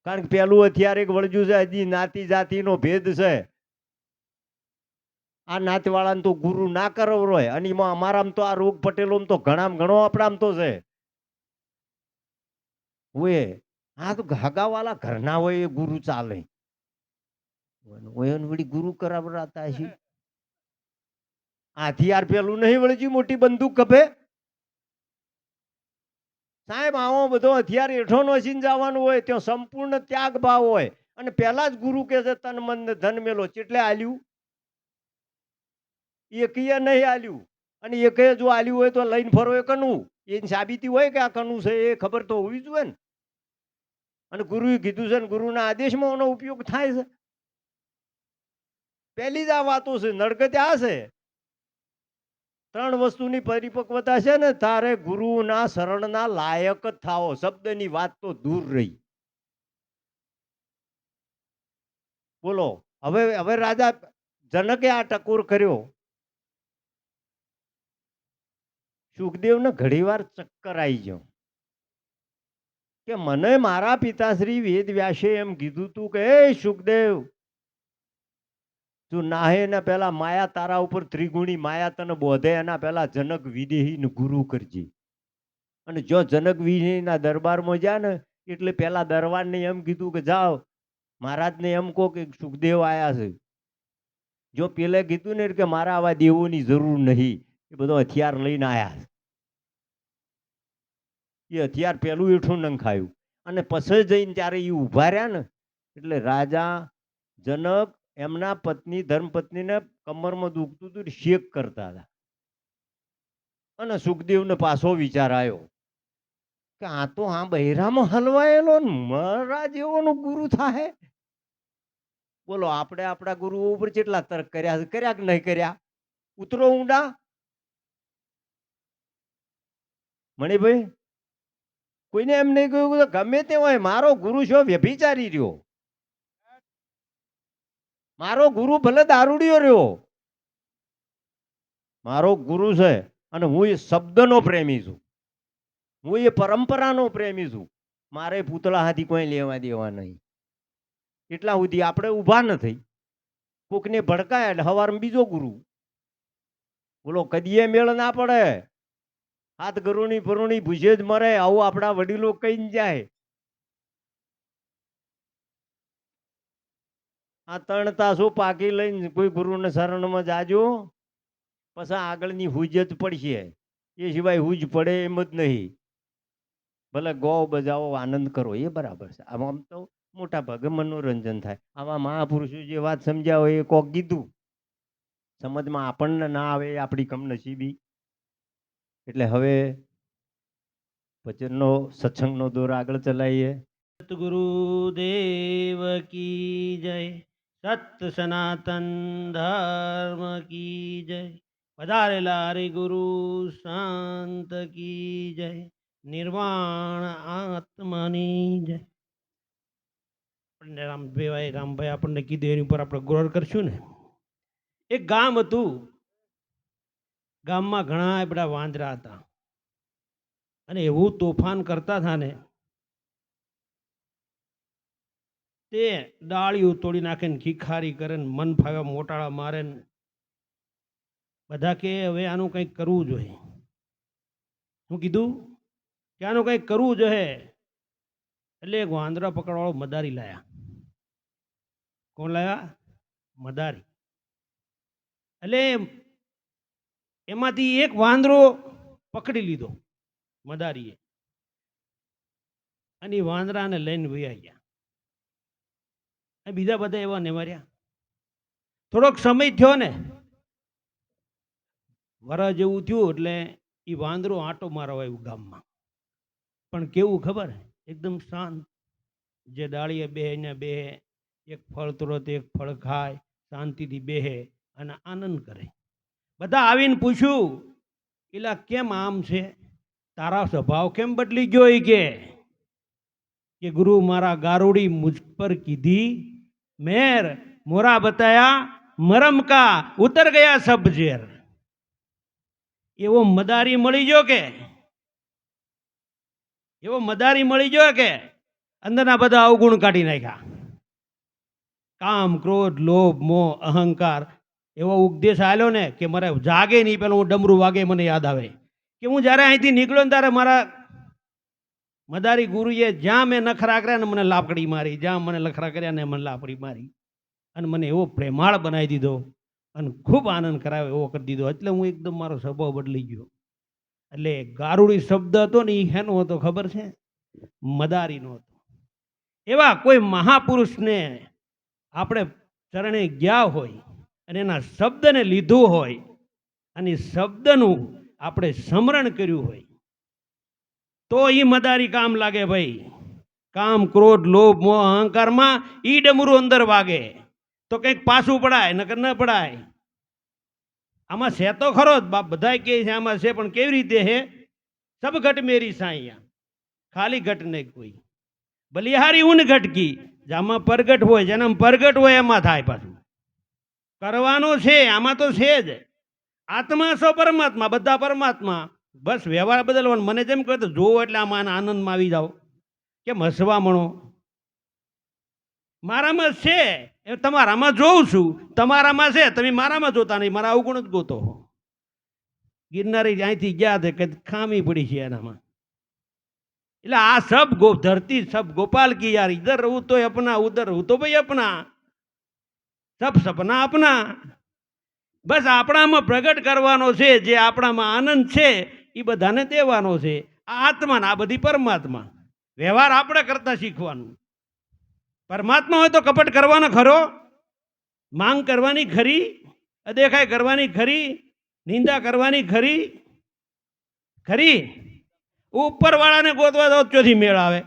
કારણ કે પેલું હથિયાર એક વળજ્યું છે, હજી નાતી જાતિનો ભેદ છે. આ નાતવાળાને તો ગુરુ ના કરવો હોય, અને એમાં અમારામાં તો આ રોગ પટેલો તો ઘણામાં ઘણો આપણામ તો છે. હોય આ તો હગાવાલા ઘરના હોય એ ગુરુ ચાલે. વળી ગુરુ કરાવતા છે. આ હથિયાર પેલું નહીં વળજી, મોટી બંદૂક કભે. સાહેબ આવો બધો હથિયાર હેઠો નોસીને જવાનું હોય, ત્યાં સંપૂર્ણ ત્યાગ ભાવ હોય. અને પહેલા જ ગુરુ કે છે તન મન ને ધન મેલો. એટલે આલ્યું એકીએ નહીં આલ્યું. અને એકે જો આલ્યું હોય તો લઈને ફરો એ કનું, એની સાબિતી હોય કે આ કનું છે એ ખબર તો હોવી જોઈએ ને. અને ગુરુએ કીધું છે ને ગુરુના આદેશમાં એનો ઉપયોગ થાય છે. પહેલી જ આ વાતો છે, નડગત આ છે. 3 વસ્તુની પરિપક્વતા છે ને, તારે ગુરુના શરણના લાયક જ થાઓ. શબ્દની વાત તો દૂર રહી. બોલો, હવે રાજા જનકે આ ટકોર કર્યો સુખદેવને ઘણીવાર ચક્કર આવી ગયો કે મને મારા પિતાશ્રી વેદ વ્યાસે એમ કીધું તું કે એ સુખદેવ, તું નાહે ને પેલા માયા તારા ઉપર ત્રિગુણી માયા તને બોધે એના પેલા જનક વિદેહીને ગુરુ કરજે. અને જો જનક વિદેહીના દરબારમાં જા ને એટલે પેલા દરબારને એમ કીધું કે જાઓ મહારાજને એમ કહો કે સુખદેવ આયા છે. જો પેલે કીધું ને કે મારા આવા દેવોની જરૂર નહીં, એ બધો હથિયાર લઈને આયા છે. એ હથિયાર પેલું એઠું નંખાયું અને પછી જઈને ત્યારે એ ઉભા રહ્યા ને એટલે રાજા જનક એમના પત્ની ધર્મપત્નીને કમરમાં દુખતું હતું, શેક કરતા હતા. અને સુખદેવને પાછો વિચાર આવ્યો કે આ તો આ બહેરામાં હલવાયેલો ને મારા જેવોનો ગુરુ થાય. બોલો આપણે આપણા ગુરુ ઉપર કેટલા તર્ક કર્યા કે નહીં કર્યા? ઉતરો ઊંડા મણિભાઈ. કોઈને એમ નહીં કહ્યું કે ગમે તે હોય મારો ગુરુ છો વ્યભિચારી રહ્યો, મારો ગુરુ ભલે દારૂડિયો રહ્યો, મારો ગુરુ છે અને હું એ શબ્દનો પ્રેમી છું, હું એ પરંપરાનો પ્રેમી છું. મારે પૂતળા હાથી કોઈ લેવા દેવા નહીં. એટલા સુધી આપણે ઊભા નથી. કોકને ભડકાય એટલે હવારમાં બીજો ગુરુ. બોલો કદીએ મેળ ના પડે. હાથ ગરુણી પરુણી ભૂજે જ મરે, આવું આપણા વડીલો કહીને જાય. આ ત્રણ તાસો પાકી લઈને કોઈ ગુરુને શરણમાં જાજો, પછી આગળની હુજ જ પડશે. એ સિવાય હુજ પડે એમ જ નહીં. ભલે ગો બજાવો આનંદ કરો એ બરાબર છે. આમ તો મોટા ભાગે મનોરંજન થાય. આવા મહાપુરુષો જે વાત સમજ્યા હોય એ કોક કીધું, સમજમાં આપણને ના આવે એ આપણી કમનસીબી. એટલે હવે ભજનનો સત્સંગનો દોર આગળ ચલાવીએ. સતગુરુદેવ કી જય, સત સનાતન ધર્મ કી જય, પધારેલા હરિગુરુ શાંત કી જય, નિર્વાણ આત્માની જય. આપણને રામભાઈ આપણને કીધું એની ઉપર આપણે ગૌર કરશું ને. એક ગામ હતું, ગામમાં ઘણા બધા વાંદરા હતા અને એવું તોફાન કરતા હતા ને તે ડાળીઓ તોડી નાખે ને ખીખારી કરે ને મન ફાવે મોટાળા મારે ને બધા કે હવે આનું કંઈક કરવું જોઈએ. હું કીધું કે આનું કંઈક કરવું જોઈએ. એટલે એક વાંદરા પકડવાળો મદારી લાયા. કોણ લાયા? મદારી. એટલે એમાંથી એક વાંદરો પકડી લીધો મદારીએ અને એ વાંદરાને લઈને વયા ગયા. બીજા બધા એવા ને મર્યા. થોડોક સમય થયો ને, વરસ જેવું થયું એટલે એ વાંદરો આંટો મારવા આવ્યું ગામમાં. પણ કેવું ખબર? એકદમ શાંત. જે ડાળીએ બેહે ને બેહે, એક ફળ તોડે એક ફળ ખાય, શાંતિથી બેહે અને આનંદ કરે. બધા આવીને પૂછ્યું, એલા કેમ આમ છે? તારા સ્વભાવ કેમ બદલી ગયો? કે ગુરુ મારા ગારુડી મુझ પર કીધી મેર, મોરા બતાયા મરમ કા, ઉતર ગયા સબ ઝેર. એવો મદારી મળી ગયો કે, એવો મદારી મળી ગયો કે અંદરના બધા અવગુણ કાઢી નાખ્યા. કામ, ક્રોધ, લોભ, મોહ, અહંકાર એવો ઉપદેશ આલ્યો ને કે મારે જાગે નહીં પેલો હું ડમરું વાગે મને યાદ આવે કે હું જ્યારે અહીંથી નીકળ્યો ને ત્યારે મારા મદારી ગુરુએ જ્યાં મેં નખરા કર્યા ને મને લાપકડી મારી, જ્યાં મને લખરા કર્યા ને મને લાપડી મારી અને મને એવો પ્રેમાળ બનાવી દીધો અને ખૂબ આનંદ કરાવ્યો એવો કરી દીધો. એટલે હું એકદમ મારો સ્વભાવ બદલી ગયો. એટલે ગારુડી શબ્દ હતો ને એ હેનો હતો ખબર છે? મદારીનો હતો. એવા કોઈ મહાપુરુષને આપણે ચરણે ગયા હોય અને એના શબ્દને લીધું હોય અને શબ્દનું આપણે સ્મરણ કર્યું હોય તો એ મદારી કામ લાગે ભાઈ. કામ, ક્રોધ, લોભ, મોહ, અહંકારમાં ઈ ડમરું અંદર વાગે તો કંઈક પાછું પડાય નકર ન પડાય. આમાં છે તો ખરો જ, બાપ બધા કહે છે આમાં છે, પણ કેવી રીતે છે? સબ ઘટ મેરી સાઈયા, ખાલી ઘટ નહીં કોઈ. બલિહારી ઊન ઘટકી, જેમાં પરગટ હોય, જેના પરગટ હોય એમાં થાય. પાછું કરવાનું છે આમાં તો છે જ. આત્મા સો પરમાત્મા, બધા પરમાત્મા. બસ વ્યવહાર બદલવાનો. મને જેમ કહે તો જોવો એટલે આમાં આનંદમાં આવી જાઓ, કેમ હસવા મળો. મારામાં છે એ તમારામાં જોઉં છું, તમારામાં છે તમે મારામાં જોતા નહીં, મારા અવગુણ જ ગોતો. ગિરનારી અહીંથી ગયા તે કે ખામી પડી છે એનામાં. એટલે આ સબ ધરતી સબ ગોપાલ કી યાર, ઇધર રહું તો અપના, ઉધર રહું તો ભાઈ અપના, સબ સપના અપના. બસ આપણામાં પ્રગટ કરવાનો છે, જે આપણામાં આનંદ છે એ બધાને દેવાનો છે. આ આત્મા ને આ બધી પરમાત્મા. વ્યવહાર આપણે કરતા શીખવાનું. પરમાત્મા હોય તો કપટ કરવાનો ખરો, માંગ કરવાની ખરી, અદેખાઈ કરવાની ખરી, નિંદા કરવાની ખરી ખરી. ઉપરવાળાને ગોતવા દો ચોથી મેળ આવે.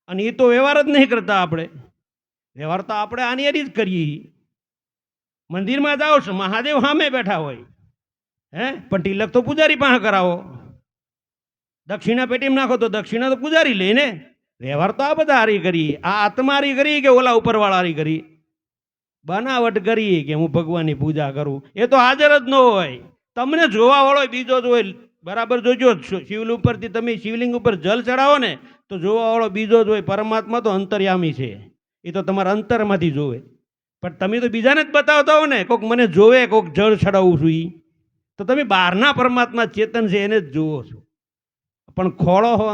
અને એ તો વ્યવહાર જ નહીં કરતા આપણે. વ્યવહાર તો આપણે આની જ કરીએ. મંદિરમાં જાઓ છો, મહાદેવ સામે બેઠા હોય, પણ તિલક તો પૂજારી પાસે કરાવો. દક્ષિણા પેટીમાં નાખો તો દક્ષિણા તો પૂજારી લે ને. વ્યવહાર તો આ બધા હારી કરીએ. આ આત્મા હારી કરીએ કે ઓલા ઉપરવાળા હારી કરીએ? બનાવટ કરીએ કે હું ભગવાનની પૂજા કરું. એ તો હાજર જ ન હોય. તમને જોવા વાળો બીજો જ હોય. બરાબર જોજો, શિવલિંગ ઉપરથી તમે શિવલિંગ ઉપર જલ ચડાવો ને તો જોવા વાળો બીજો જ હોય. પરમાત્મા તો અંતર્યામી છે, એ તો તમારા અંતરમાંથી જોવે. પણ તમે તો બીજાને જ બતાવતા હો ને, કોઈક મને જોવે, કોઈક જળ ચડાવું છું. તો તમે બહારના પરમાત્મા ચેતન છે એને જ જુઓ છો. પણ ખોળો હો,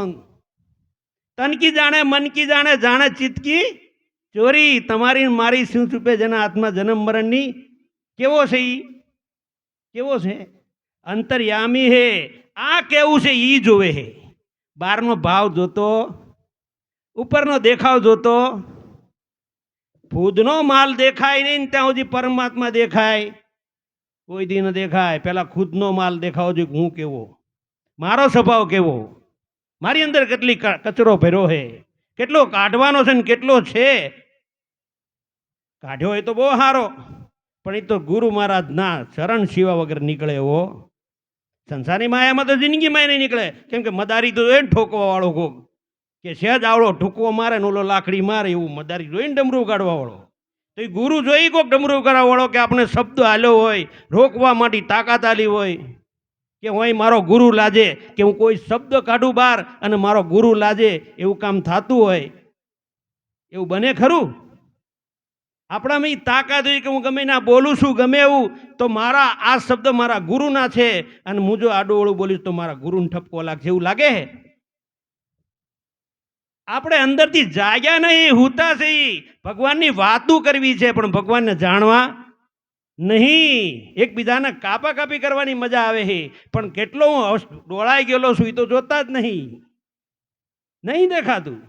તન કી જાણે મન કી જાણે, જાણે ચિત્તકી ચોરી. તમારી મારી શું છુપે જેના હાથમાં જન્મ મરણની. કેવો છે ઈ? કેવો છે? અંતર્યામી હે. આ કેવું છે ઈ જોવે હે. બહારનો ભાવ જોતો, ઉપરનો દેખાવ જોતો. ખુદનો માલ દેખાય નહીં ત્યાં સુધી પરમાત્મા દેખાય કોઈ દી ન દેખાય. પેલા ખુદનો માલ દેખાવો જોઈએ. હું કેવો, મારો સ્વભાવ કેવો, મારી અંદર કેટલી કચરો ભર્યો છે, કેટલો કાઢવાનો છે ને કેટલો છે. કાઢ્યો હોય તો બહુ સારો, પણ એ તો ગુરુ મહારાજ ના ચરણ સિવા વગર નીકળે એવો. સંસારની માયામાં તો જિંદગીમાં નહીં નીકળે. કેમ કે મદારી તો જોઈને ઠોકવા વાળો કોક, કે સહેજ આવડો ઠૂકવો મારે ને ઓલો લાકડી મારે, એવું મદારી જોઈને ડમરું કાઢવા વાળો. તો એ ગુરુ જોઈ કોક ડમરું કાઢવા વાળો, કે આપણે શબ્દ હાલ્યો હોય, રોકવા માટે તાકાત આલી હોય, કે હું મારો ગુરુ લાજે, કે હું કોઈ શબ્દ કાઢું બહાર અને મારો ગુરુ લાજે, એવું કામ થતું હોય. એવું બને ખરું? આપણામાં એ તાકાત હોય કે હું ગમે ના બોલું છું ગમે એવું, તો મારા આ શબ્દ મારા ગુરુના છે, અને હું જો આડું ઓળું બોલીશ તો મારા ગુરુને ઠપકો લાગશે. એવું લાગે? આપણે અંદરથી જાગ્યા નહીં, હુતા છે. ભગવાનની વાતું કરવી છે પણ ભગવાનને જાણવા નહીં. એકબીજાને કાપા કાપી કરવાની મજા આવે છે, પણ કેટલો હું ડોળાઈ ગયેલો છું એ તો જોતા જ નહીં દેખાતું.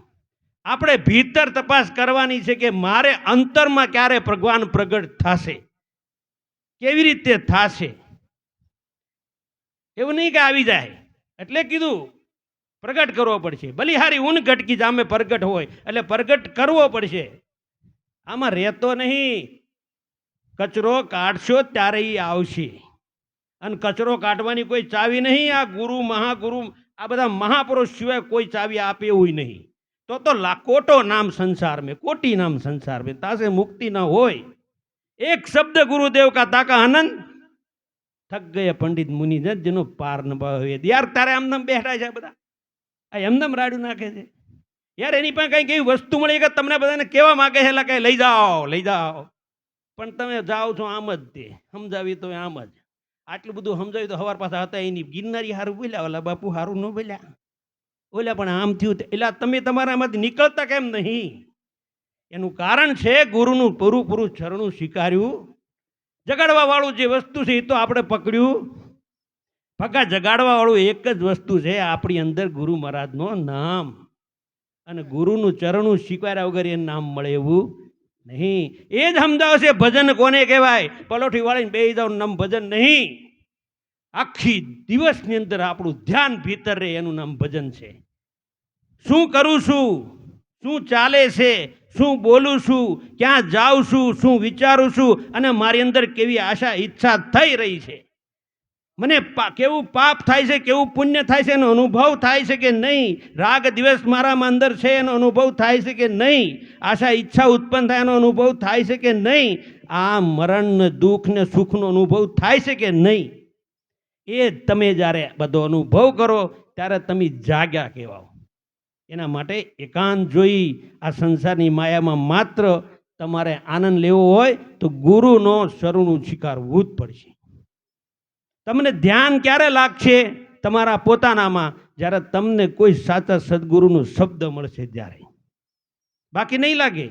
આપણે ભીતર તપાસ કરવાની છે કે મારે અંતરમાં ક્યારે ભગવાન પ્રગટ થશે, કેવી રીતે થશે. એવું નહીં કે આવી જાય એટલે કીધું પ્રગટ કરવો પડશે. બલિહારી ઊન ઘટકી જામે પ્રગટ હોય એટલે પ્રગટ કરવો પડશે. આમાં રહેતો નહીં. કચરો કાઢશો ત્યારે એ આવશે, અને કચરો કાઢવાની કોઈ ચાવી નહીં. આ ગુરુ મહાગુરુ આ બધા મહાપુરુષ સિવાય કોઈ ચાવી આપે એવું નહીં. તો લાખોટો નામ સંસાર में, कोटि नाम संसार में, तासे मुक्ति न હોય. એક શબ્દ ગુરુદેવ કા તાકા આનંદ થક ગયા પંડિત મુનિ જેનો પાર ન ભાવે. યાર તારે આમનામ બેઠા છે બધા, આ એમનામ રાડું નાખે છે. યાર એની પાસે કઈ કેવી વસ્તુ મળી કે તમને બધાને કેવા માંગે છે કે લઈ જાઓ, પણ તમે જાઓ છો આમ જ. તે સમજાવી તો આમ જ. આટલું બધું સમજાવ્યું તો હવાર પાછા હતા એની ગિરનારી હારું બોલ્યા, ઓલા બાપુ હારું ન બોલ્યા, ઓલા પણ આમ થયું. એટલે તમે તમારામાંથી નીકળતા કેમ નહીં? એનું કારણ છે ગુરુનું પૂરું ચરણું સ્વીકાર્યું. જગાડવા વાળું જે વસ્તુ છે એ તો આપણે પકડ્યું. ભગા જગાડવા વાળું એક જ વસ્તુ છે આપણી અંદર, ગુરુ મહારાજનું નામ. અને ગુરુનું ચરણું સ્વીકાર્યા વગર એ નામ મળે એવું નહીં. એ જ સમજાવશે ભજન કોને કહેવાય. પલોઠી વાળીને બેસી જાવ નામ ભજન નહીં. આખી દિવસની અંદર આપણું ધ્યાન ભીતર રહે એનું નામ ભજન છે. શું કરું છું, શું ચાલે છે, શું બોલું છું, ક્યાં જાઉં છું, શું વિચારું છું, અને મારી અંદર કેવી આશા ઈચ્છા થઈ રહી છે. મને કેવું પાપ થાય છે, કેવું પુણ્ય થાય છે એનો અનુભવ થાય છે કે નહીં. રાગ દિવસ મારામાં અંદર છે એનો અનુભવ થાય છે કે નહીં. આશા ઈચ્છા ઉત્પન્ન થાય એનો અનુભવ થાય છે કે નહીં. આ મરણ દુઃખ ને સુખનો અનુભવ થાય છે કે નહીં. એ તમે જ્યારે બધો અનુભવ કરો ત્યારે તમે જાગ્યા કહેવાઓ. એના માટે એકાંત જોઈ આ સંસારની માયામાં માત્ર તમારે આનંદ લેવો હોય તો ગુરુનો શરણું સ્વીકારવું જ પડશે. તમને ધ્યાન ક્યારે લાગશે? તમારા પોતાનામાં, જ્યારે તમને કોઈ સાચા સદગુરુનો શબ્દ મળશે ત્યારે. બાકી નહીં લાગે.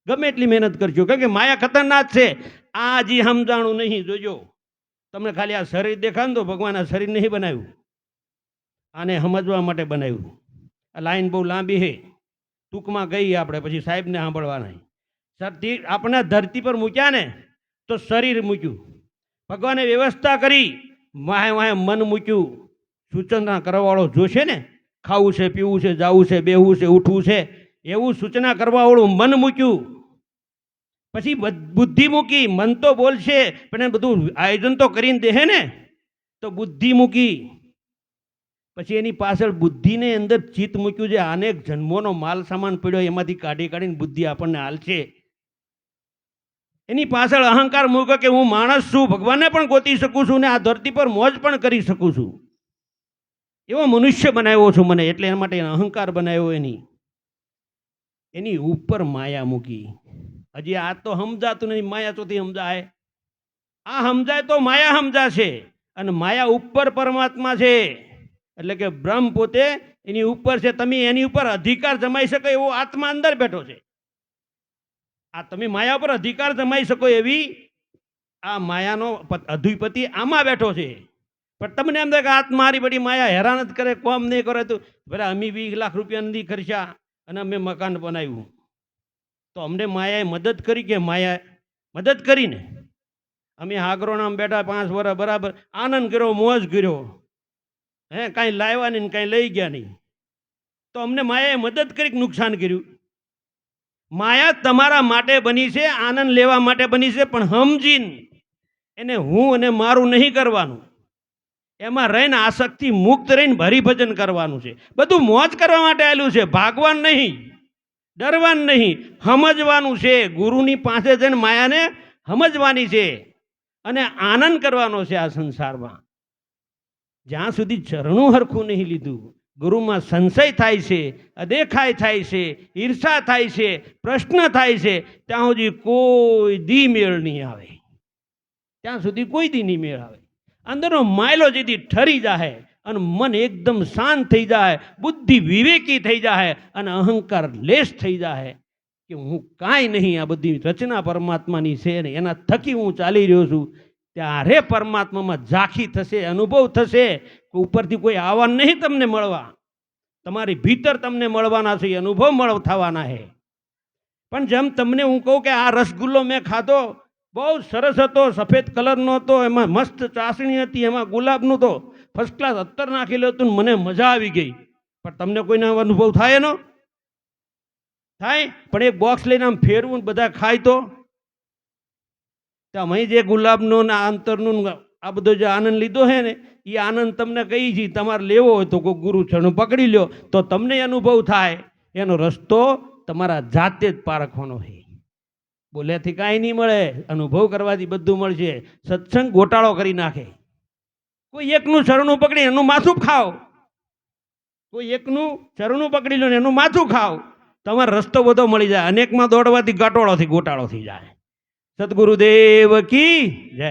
ગમે એટલી મહેનત કરજો, કારણ કે માયા ખતરનાક છે. આ હજી સમજાણું નહીં. જોજો, તમને ખાલી આ શરીર દેખાય ને તો ભગવાન આ શરીર નહીં બનાવ્યું, આને સમજવા માટે બનાવ્યું. આ લાઈન બહુ લાંબી છે, ટૂંકમાં ગઈ આપણે, પછી સાહેબને સાંભળવાના. આપણે ધરતી પર મૂક્યા ને તો શરીર મૂક્યું, ભગવાને વ્યવસ્થા કરી, વાહે વાહે મન મૂક્યું. સૂચના કરવાવાળો જોશે ને, ખાવું છે, પીવું છે, જાવું છે, બેહવું છે, ઉઠવું છે, એવું સૂચના કરવાવાળું મન મૂક્યું. પછી બુદ્ધિ મૂકી. મન તો બોલશે પણ એ બધું આયોજન તો કરીને દે ને, તો બુદ્ધિ મૂકી. પછી એની પાછળ બુદ્ધિને અંદર ચિત્ત મૂક્યું, જે અનેક જન્મોનો માલ સામાન પડ્યો એમાંથી કાઢી કાઢીને બુદ્ધિ આપણને હાલશે. એની પાછળ અહંકાર મૂક્યો કે હું માણસ છું, ભગવાનને પણ ગોતી શકું છું ને આ ધરતી પર મોજ પણ કરી શકું છું, એવો મનુષ્ય બનાવ્યો છું મને, એટલે એના માટે અહંકાર બનાવ્યો. એની ઉપર માયા મૂકી. હજી આ તો સમજાતું નથી. માયા તોથી સમજાય? આ સમજાય તો માયા સમજાશે. અને માયા ઉપર પરમાત્મા છે, એટલે કે બ્રહ્મ પોતે એની ઉપર છે. તમે એની ઉપર અધિકાર જમાઈ શકો એવો આત્મા અંદર બેઠો છે. આ તમે માયા પર અધિકાર જમાઈ શકો એવી આ માયાનો અધિપતિ આમાં બેઠો છે. પણ તમને એમ થાય કે આત્મા મારી બધી માયા હેરાન જ કરે, કોમ નહીં કરે. તો બરાબર, અમે 20 લાખ રૂપિયા નથી ખર્ચ્યા અને અમે મકાન બનાવ્યું, તો અમને માયાએ મદદ કરી કે માયા મદદ કરીને? અમે હાગરોનામાં બેઠા 5 વર્ષ બરાબર આનંદ કર્યો, મોજ કર્યો, કાંઈ લાવ્યા નહીં, કાંઈ લઈ ગયા નહીં, તો અમને માયાએ મદદ કરી કે નુકસાન કર્યું? માયા તમારા માટે બની છે, આનંદ લેવા માટે બની છે, પણ સમજીને એને હું અને મારું નહીં કરવાનું. એમાં રહીને આસક્તિ મુક્ત રહીને હરિભજન કરવાનું છે. બધું મોજ કરવા માટે આવેલું છે, ભાગવાનું નહીં, ડરવાનું નહીં, સમજવાનું છે. ગુરુની પાસે જઈને માયાને સમજવાની છે અને આનંદ કરવાનો છે આ સંસારમાં. જ્યાં સુધી ચરણું હરખું નહીં લીધું, ગુરુમાં સંશય થાય છે, અદેખાય થાય છે, ઈર્ષા થાય છે, પ્રશ્ન થાય છે, ત્યાં સુધી કોઈ દી મેળ નહીં આવે. ત્યાં સુધી કોઈ દી નહીં મેળ આવે. અંદરનો માયલો જેથી ઠરી જાય અને મન એકદમ શાંત થઈ જાય, બુદ્ધિ વિવેકી થઈ જાય અને અહંકાર લેશ થઈ જાય કે હું કાંઈ નહીં, આ બધી રચના પરમાત્માની છે ને એના થકી હું ચાલી રહ્યો છું. ત્યારે પરમાત્મામાં ઝાંખી થશે, અનુભવ થશે કે ઉપરથી કોઈ આવવાનું નહીં તમને મળવા, તમારી ભીતર તમને મળવાના છે, અનુભવ થવાના છે. પણ જેમ તમને હું કહું કે આ રસગુલ્લો મેં ખાધો, બહુ સરસ હતો, સફેદ કલરનો હતો, એમાં મસ્ત ચાસણી હતી, એમાં ગુલાબનું તો ફર્સ્ટ ક્લાસ અત્તર નાખેલું હતું, મને મજા આવી ગઈ. પણ તમને કોઈને અનુભવ થાય એનો? થાય? પણ એક બોક્સ લઈને આમ ફેરવું, બધા ખાય તો તમે જે ગુલાબનું ને અંતરનું આ બધો જે આનંદ લીધો છે ને, એ આનંદ તમને કહી છે તમારે લેવો હોય તો કોઈ ગુરુ ચરણ પકડી લો તો તમને અનુભવ થાય. એનો રસ્તો તમારા જાતે જ પારખવાનો છે. બોલ્યાથી કાંઈ નહીં મળે, અનુભવ કરવાથી બધું મળશે. સત્સંગ ગોટાળો કરી નાખે. કોઈ એકનું ચરણું પકડી એનું માથું ખાઓ, કોઈ એકનું ચરણું પકડી લો ને એનું માથું ખાઓ, તમારો રસ્તો બધો મળી જાય. અનેકમાં દોડવાથી ગટોળોથી ગોટાળો થઈ જાય. સદગુરુદેવ કી જય.